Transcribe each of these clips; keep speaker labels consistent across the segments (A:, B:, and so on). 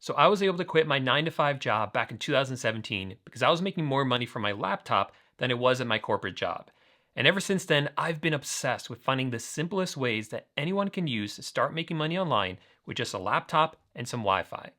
A: So I was able to quit my 9 to 5 job back in 2017 because I was making more money from my laptop than it was at my corporate job. And ever since then, I've been obsessed with finding the simplest ways that anyone can use to start making money online with just a laptop and some Wi Fi.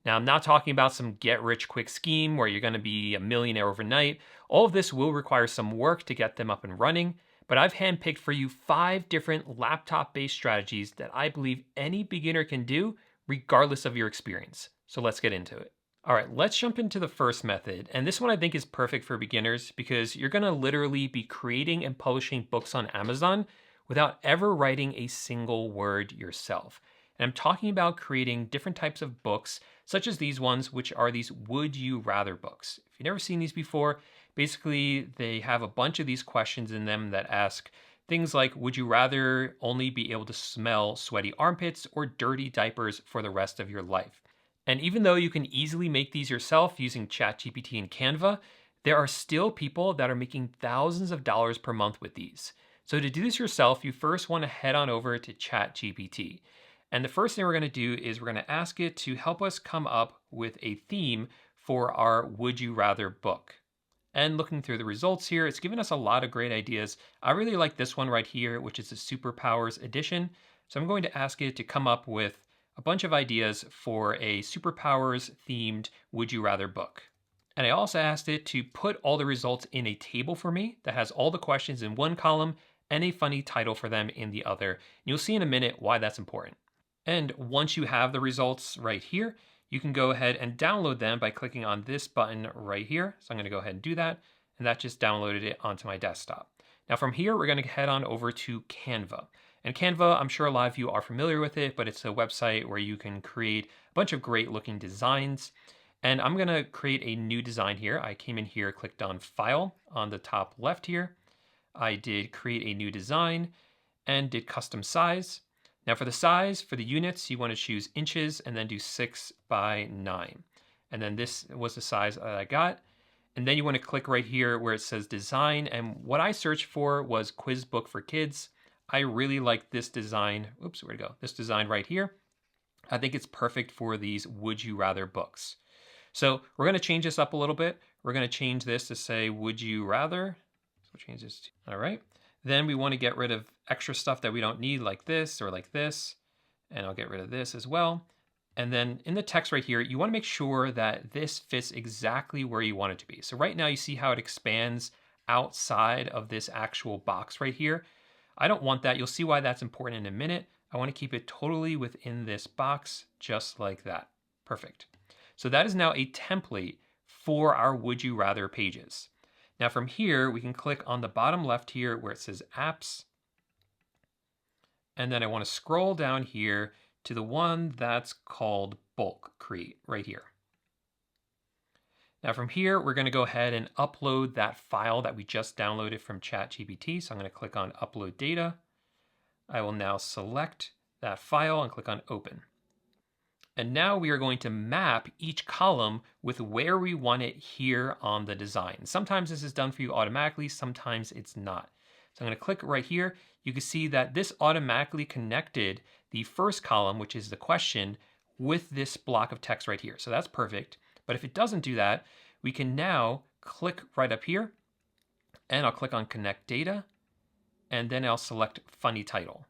A: Now, I'm not talking about some get rich quick scheme where you're going to be a millionaire overnight. All of this will require some work to get them up and running, but I've handpicked for you 5 different laptop based strategies that I believe any beginner can do regardless of your experience. So let's get into it. All right, let's jump into the first method. And this one I think is perfect for beginners because you're going to literally be creating and publishing books on Amazon without ever writing a single word yourself. And I'm talking about creating different types of books, such as these ones, which are these would you rather books. If you've never seen these before, basically they have a bunch of these questions in them that ask things like, would you rather only be able to smell sweaty armpits or dirty diapers for the rest of your life? And even though you can easily make these yourself using ChatGPT and Canva, there are still people that are making thousands of dollars per month with these. So to do this yourself, you first want to head on over to ChatGPT. And the first thing we're going to do is we're going to ask it to help us come up with a theme for our Would You Rather book. And looking through the results here, it's given us a lot of great ideas. I really like this one right here, which is the Superpowers edition. So I'm going to ask it to come up with a bunch of ideas for a superpowers themed Would You Rather book. And I also asked it to put all the results in a table for me that has all the questions in one column and a funny title for them in the other. And you'll see in a minute why that's important. And once you have the results right here, you can go ahead and download them by clicking on this button right here. So I'm going to go ahead and do that. And that just downloaded it onto my desktop. Now from here, we're going to head on over to Canva. And Canva, I'm sure a lot of you are familiar with it, but it's a website where you can create a bunch of great looking designs. And I'm going to create a new design here. I came in here, clicked on File on the top left here. I did create a new design and did custom size. Now for the size, for the units, you want to choose inches and then do 6 by 9. And then this was the size that I got. And then you want to click right here where it says design. And what I searched for was quiz book for kids. I really like this design. Oops, where'd it go? This design right here. I think it's perfect for these would you rather books. So we're going to change this up a little bit. We're going to change this to say, would you rather? So we'll change this to, all right. Then we want to get rid of extra stuff that we don't need like this or like this. And I'll get rid of this as well. And then in the text right here, you want to make sure that this fits exactly where you want it to be. So right now you see how it expands outside of this actual box right here. I don't want that. You'll see why that's important in a minute. I want to keep it totally within this box, just like that. Perfect. So that is now a template for our Would You Rather pages. Now from here, we can click on the bottom left here where it says Apps. And then I want to scroll down here to the one that's called Bulk Create right here. Now from here, we're going to go ahead and upload that file that we just downloaded from ChatGPT. So I'm going to click on Upload Data. I will now select that file and click on Open. And now we are going to map each column with where we want it here on the design. Sometimes this is done for you automatically, sometimes it's not. So I'm going to click right here. You can see that this automatically connected the first column, which is the question, with this block of text right here. So that's perfect. But if it doesn't do that, we can now click right up here and I'll click on Connect Data and then I'll select Funny Title.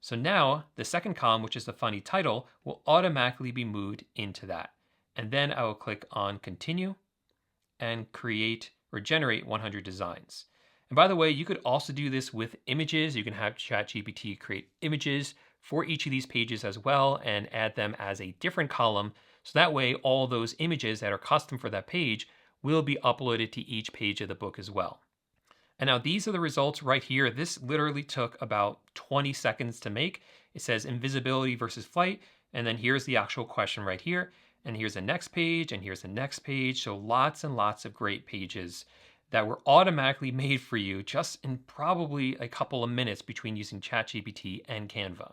A: So now the second column, which is the funny title, will automatically be moved into that. And then I will click on Continue and create or generate 100 designs. And by the way, you could also do this with images. You can have ChatGPT create images for each of these pages as well and add them as a different column. So that way, all those images that are custom for that page will be uploaded to each page of the book as well. And now these are the results right here. This literally took about 20 seconds to make. It says invisibility versus flight. And then here's the actual question right here. And here's the next page, and here's the next page. So lots and lots of great pages that were automatically made for you just in probably a couple of minutes between using ChatGPT and Canva.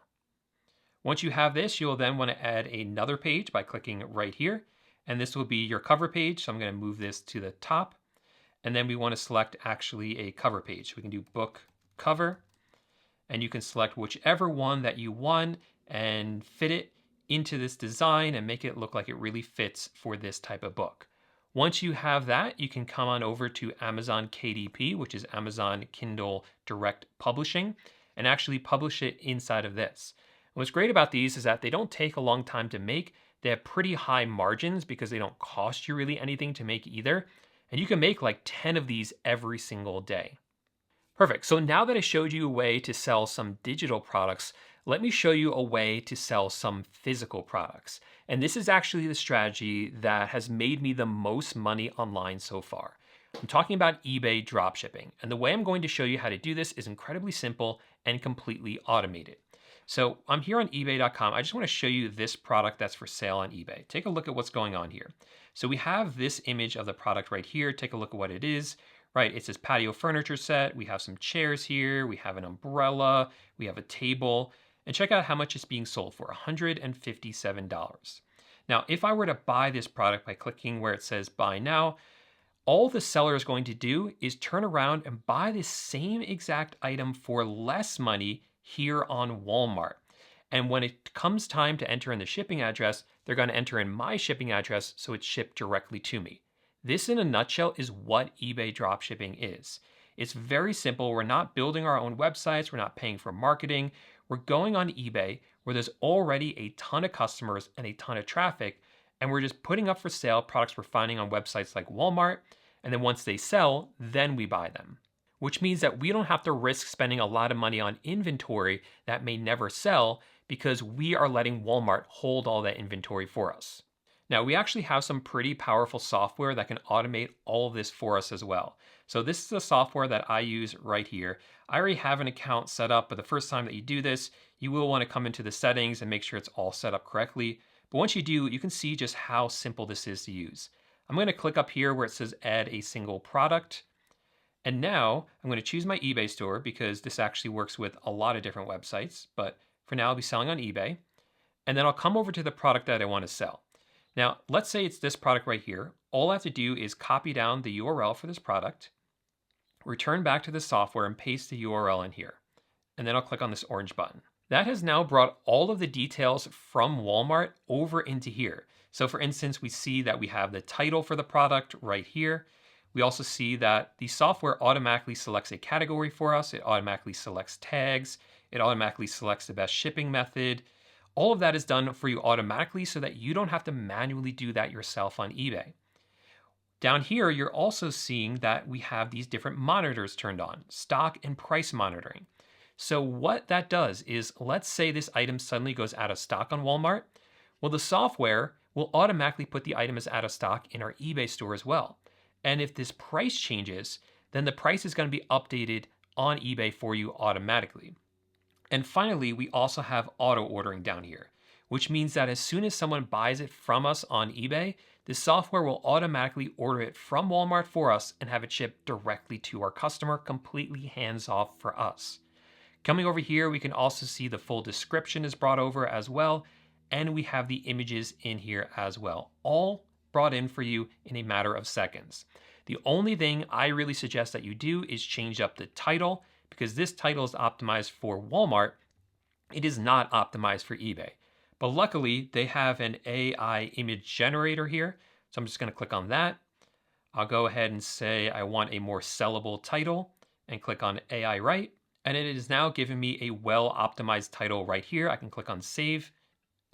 A: Once you have this, you'll then want to add another page by clicking right here. And this will be your cover page. So I'm going to move this to the top. And then we want to select actually a cover page. We can do book cover. And you can select whichever one that you want and fit it into this design and make it look like it really fits for this type of book. Once you have that, you can come on over to Amazon KDP, which is Amazon Kindle Direct Publishing, and actually publish it inside of this. And what's great about these is that they don't take a long time to make. They have pretty high margins because they don't cost you really anything to make either. And you can make like 10 of these every single day. Perfect. So now that I showed you a way to sell some digital products, let me show you a way to sell some physical products. And this is actually the strategy that has made me the most money online so far. I'm talking about eBay dropshipping. And the way I'm going to show you how to do this is incredibly simple and completely automated. So I'm here on eBay.com. I just want to show you this product that's for sale on eBay. Take a look at what's going on here. So we have this image of the product right here. Take a look at what it is. Right, it's this patio furniture set. We have some chairs here. We have an umbrella. We have a table. And check out how much it's being sold for, $157. Now, if I were to buy this product by clicking where it says buy now, all the seller is going to do is turn around and buy the same exact item for less money here on Walmart. And when it comes time to enter in the shipping address, they're going to enter in my shipping address so it's shipped directly to me. This, in a nutshell, is what eBay dropshipping is. It's very simple. We're not building our own websites. We're not paying for marketing. We're going on eBay where there's already a ton of customers and a ton of traffic, and we're just putting up for sale products we're finding on websites like Walmart, and then once they sell, then we buy them. Which means that we don't have to risk spending a lot of money on inventory that may never sell because we are letting Walmart hold all that inventory for us. Now, we actually have some pretty powerful software that can automate all of this for us as well. So this is the software that I use right here. I already have an account set up, but the first time that you do this, you will want to come into the settings and make sure it's all set up correctly. But once you do, you can see just how simple this is to use. I'm going to click up here where it says add a single product. And now I'm going to choose my eBay store because this actually works with a lot of different websites. But for now, I'll be selling on eBay. And then I'll come over to the product that I want to sell. Now, let's say it's this product right here. All I have to do is copy down the URL for this product, return back to the software and paste the URL in here. And then I'll click on this orange button. That has now brought all of the details from Walmart over into here. So for instance, we see that we have the title for the product right here. We also see that the software automatically selects a category for us. It automatically selects tags. It automatically selects the best shipping method. All of that is done for you automatically so that you don't have to manually do that yourself on eBay. Down here, you're also seeing that we have these different monitors turned on, stock and price monitoring. So what that does is, let's say this item suddenly goes out of stock on Walmart. Well, the software will automatically put the item as out of stock in our eBay store as well. And if this price changes, then the price is going to be updated on eBay for you automatically. And finally, we also have auto ordering down here, which means that as soon as someone buys it from us on eBay, the software will automatically order it from Walmart for us and have it shipped directly to our customer, completely hands off for us. Coming over here, we can also see the full description is brought over as well, and we have the images in here as well, all brought in for you in a matter of seconds. The only thing I really suggest that you do is change up the title, because this title is optimized for Walmart. It is not optimized for eBay. But luckily, they have an AI image generator here. So I'm just going to click on that. I'll go ahead and say I want a more sellable title and click on AI Write. And it is now giving me a well-optimized title right here. I can click on Save,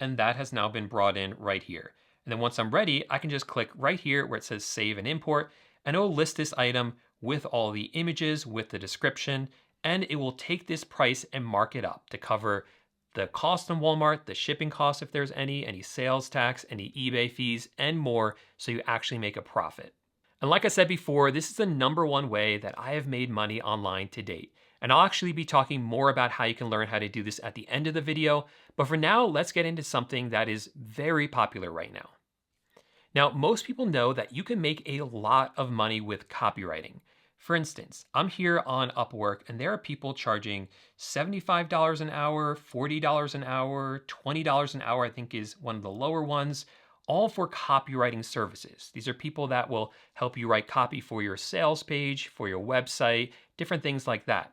A: and that has now been brought in right here. And then once I'm ready, I can just click right here where it says Save and Import, and it will list this item with all the images, with the description, and it will take this price and mark it up to cover the cost on Walmart, the shipping costs if there's any sales tax, any eBay fees, and more, so you actually make a profit. And like I said before, this is the #1 way that I have made money online to date. And I'll actually be talking more about how you can learn how to do this at the end of the video. But for now, let's get into something that is very popular right now. Now, most people know that you can make a lot of money with copywriting. For instance, I'm here on Upwork and there are people charging $75 an hour, $40 an hour, $20 an hour, I think is one of the lower ones, all for copywriting services. These are people that will help you write copy for your sales page, for your website, different things like that.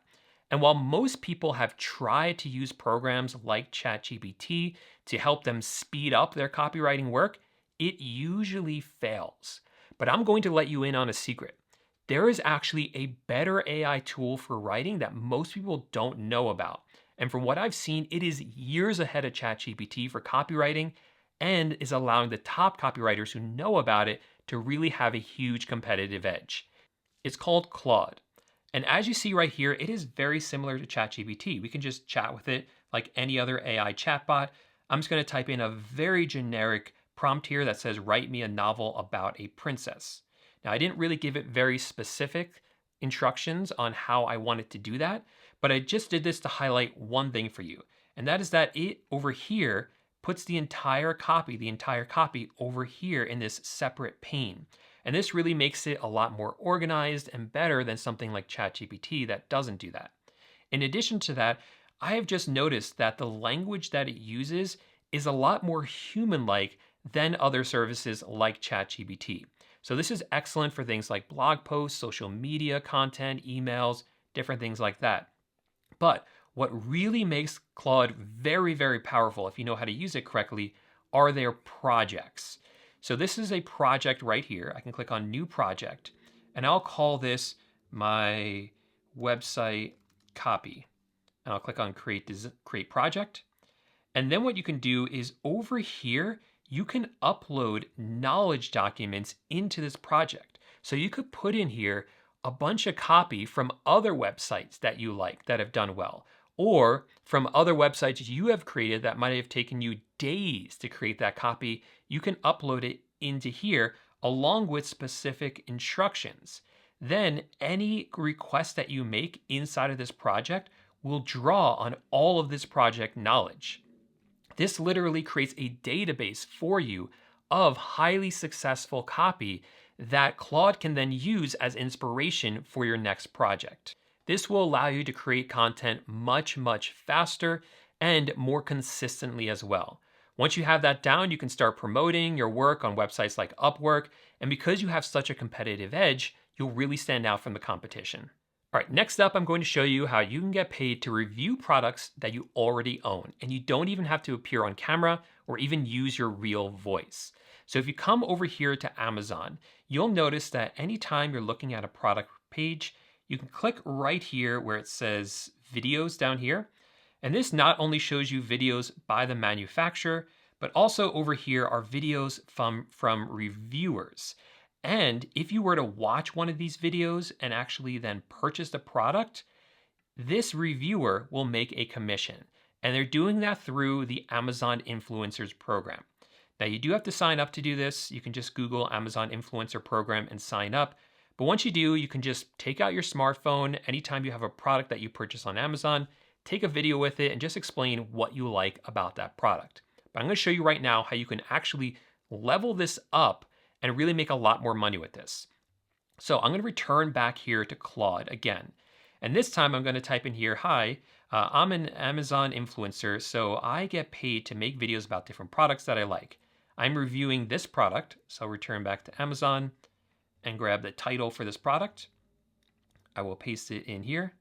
A: And while most people have tried to use programs like ChatGPT to help them speed up their copywriting work, it usually fails. But I'm going to let you in on a secret. There is actually a better AI tool for writing that most people don't know about. And from what I've seen, it is years ahead of ChatGPT for copywriting and is allowing the top copywriters who know about it to really have a huge competitive edge. It's called Claude. And as you see right here, it is very similar to ChatGPT. We can just chat with it like any other AI chatbot. I'm just going to type in a very generic prompt here that says, write me a novel about a princess. Now, I didn't really give it very specific instructions on how I wanted to do that, but I just did this to highlight one thing for you. And that is that it over here puts the entire copy over here in this separate pane. And this really makes it a lot more organized and better than something like ChatGPT that doesn't do that. In addition to that, I have just noticed that the language that it uses is a lot more human-like than other services like ChatGPT. So this is excellent for things like blog posts, social media content, emails, different things like that. But what really makes Claude very, very powerful, if you know how to use it correctly, are their projects. So this is a project right here. I can click on New Project, and I'll call this my website copy. And I'll click on Create Project. And then what you can do is over here, you can upload knowledge documents into this project. So you could put in here a bunch of copy from other websites that you like that have done well, or from other websites you have created that might have taken you days to create that copy. You can upload it into here along with specific instructions. Then any request that you make inside of this project will draw on all of this project knowledge. This literally creates a database for you of highly successful copy that Claude can then use as inspiration for your next project. This will allow you to create content much, much faster and more consistently as well. Once you have that down, you can start promoting your work on websites like Upwork, and because you have such a competitive edge, you'll really stand out from the competition. All right, next up, I'm going to show you how you can get paid to review products that you already own, and you don't even have to appear on camera or even use your real voice. So if you come over here to Amazon, you'll notice that anytime you're looking at a product page, you can click right here where it says videos down here. And this not only shows you videos by the manufacturer, but also over here are videos from reviewers. And if you were to watch one of these videos and actually then purchase the product, this reviewer will make a commission. And they're doing that through the Amazon Influencers Program. Now, you do have to sign up to do this. You can just Google Amazon Influencer Program and sign up. But once you do, you can just take out your smartphone anytime you have a product that you purchase on Amazon, take a video with it, and just explain what you like about that product. But I'm going to show you right now how you can actually level this up and really make a lot more money with this. So I'm going to return back here to Claude again. And this time I'm going to type in here, hi, I'm an Amazon influencer, so I get paid to make videos about different products that I like. I'm reviewing this product, so I'll return back to Amazon and grab the title for this product. I will paste it in here.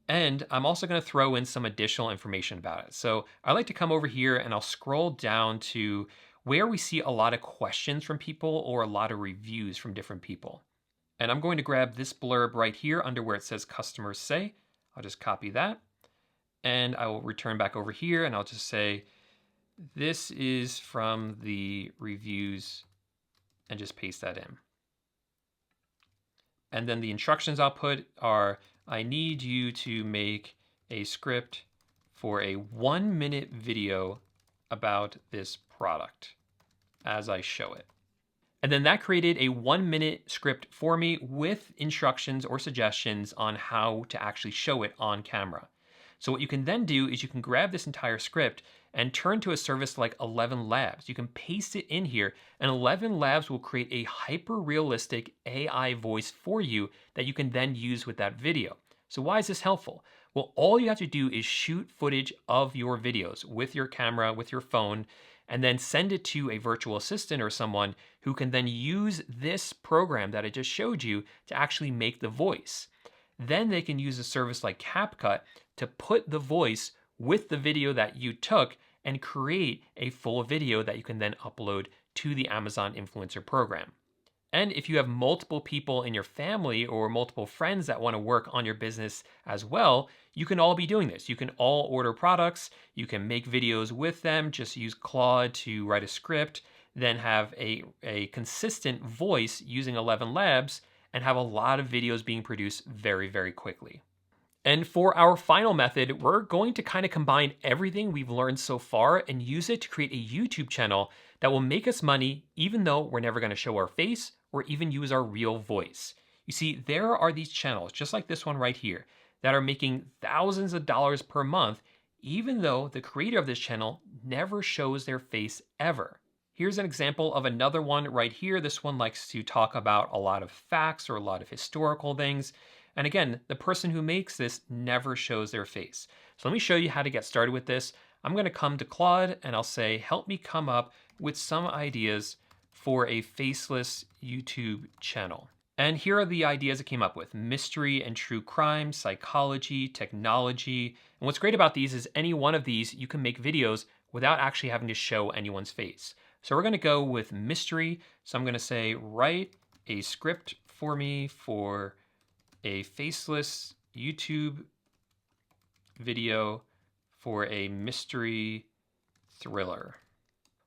A: And I'm also going to throw in some additional information about it. So I like to come over here and I'll scroll down to where we see a lot of questions from people or a lot of reviews from different people. And I'm going to grab this blurb right here under where it says customers say. I'll just copy that. And I will return back over here and I'll just say, this is from the reviews, and just paste that in. And then the instructions I'll put are, I need you to make a script for a 1-minute video about this product as I show it. And then that created a 1-minute script for me with instructions or suggestions on how to actually show it on camera. So what you can then do is you can grab this entire script and turn to a service like 11 Labs. You can paste it in here, and 11 Labs will create a hyper-realistic AI voice for you that you can then use with that video. So why is this helpful? Well, all you have to do is shoot footage of your videos with your camera, with your phone, and then send it to a virtual assistant or someone who can then use this program that I just showed you to actually make the voice. Then they can use a service like CapCut to put the voice with the video that you took and create a full video that you can then upload to the Amazon Influencer Program. And if you have multiple people in your family or multiple friends that want to work on your business as well, you can all be doing this. You can all order products, you can make videos with them, just use Claude to write a script, then have a consistent voice using 11 Labs, and have a lot of videos being produced very, very quickly. And for our final method, we're going to kind of combine everything we've learned so far and use it to create a YouTube channel that will make us money even though we're never going to show our face or even use our real voice. You see, there are these channels, just like this one right here, that are making thousands of dollars per month, even though the creator of this channel never shows their face ever. Here's an example of another one right here. This one likes to talk about a lot of facts or a lot of historical things. And again, the person who makes this never shows their face. So let me show you how to get started with this. I'm going to come to Claude and I'll say, help me come up with some ideas for a faceless YouTube channel. And here are the ideas it came up with: mystery and true crime, psychology, technology. And what's great about these is any one of these, you can make videos without actually having to show anyone's face. So we're going to go with mystery. So I'm going to say, write a script for me for a faceless YouTube video for a mystery thriller.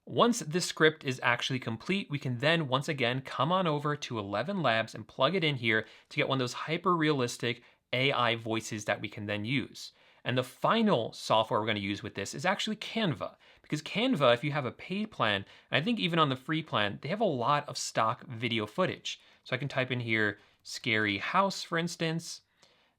A: Once this script is actually complete, we can then once again come on over to 11 Labs and plug it in here to get one of those hyper-realistic AI voices that we can then use. And the final software we're going to use with this is actually Canva. Because Canva, if you have a paid plan, and I think even on the free plan, they have a lot of stock video footage. So I can type in here, scary house, for instance,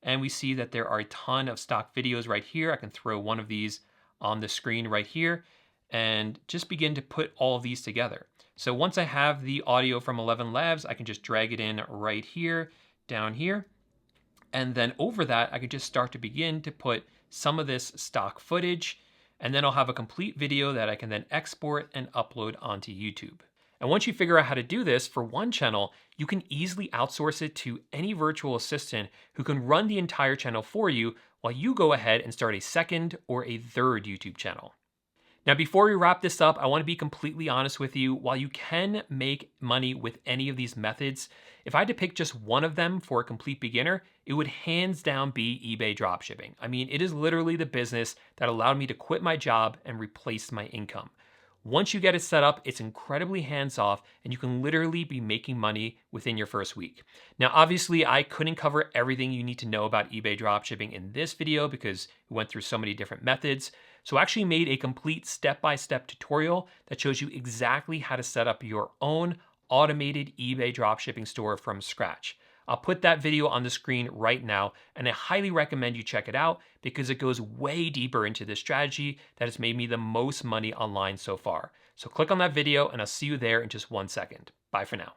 A: and we see that there are a ton of stock videos right here. I can throw one of these on the screen right here and just begin to put all of these together. So once I have the audio from 11 Labs, I can just drag it in right here, down here. And then over that, I could just start to begin to put some of this stock footage, and then I'll have a complete video that I can then export and upload onto YouTube. And once you figure out how to do this for one channel, you can easily outsource it to any virtual assistant who can run the entire channel for you while you go ahead and start a second or a third YouTube channel. Now, before we wrap this up, I want to be completely honest with you. While you can make money with any of these methods, if I had to pick just one of them for a complete beginner, it would hands down be eBay dropshipping. I mean, it is literally the business that allowed me to quit my job and replace my income. Once you get it set up, it's incredibly hands-off and you can literally be making money within your first week. Now, obviously, I couldn't cover everything you need to know about eBay dropshipping in this video because we went through so many different methods. So I actually made a complete step-by-step tutorial that shows you exactly how to set up your own automated eBay dropshipping store from scratch. I'll put that video on the screen right now, and I highly recommend you check it out because it goes way deeper into this strategy that has made me the most money online so far. So click on that video and I'll see you there in just 1 second. Bye for now.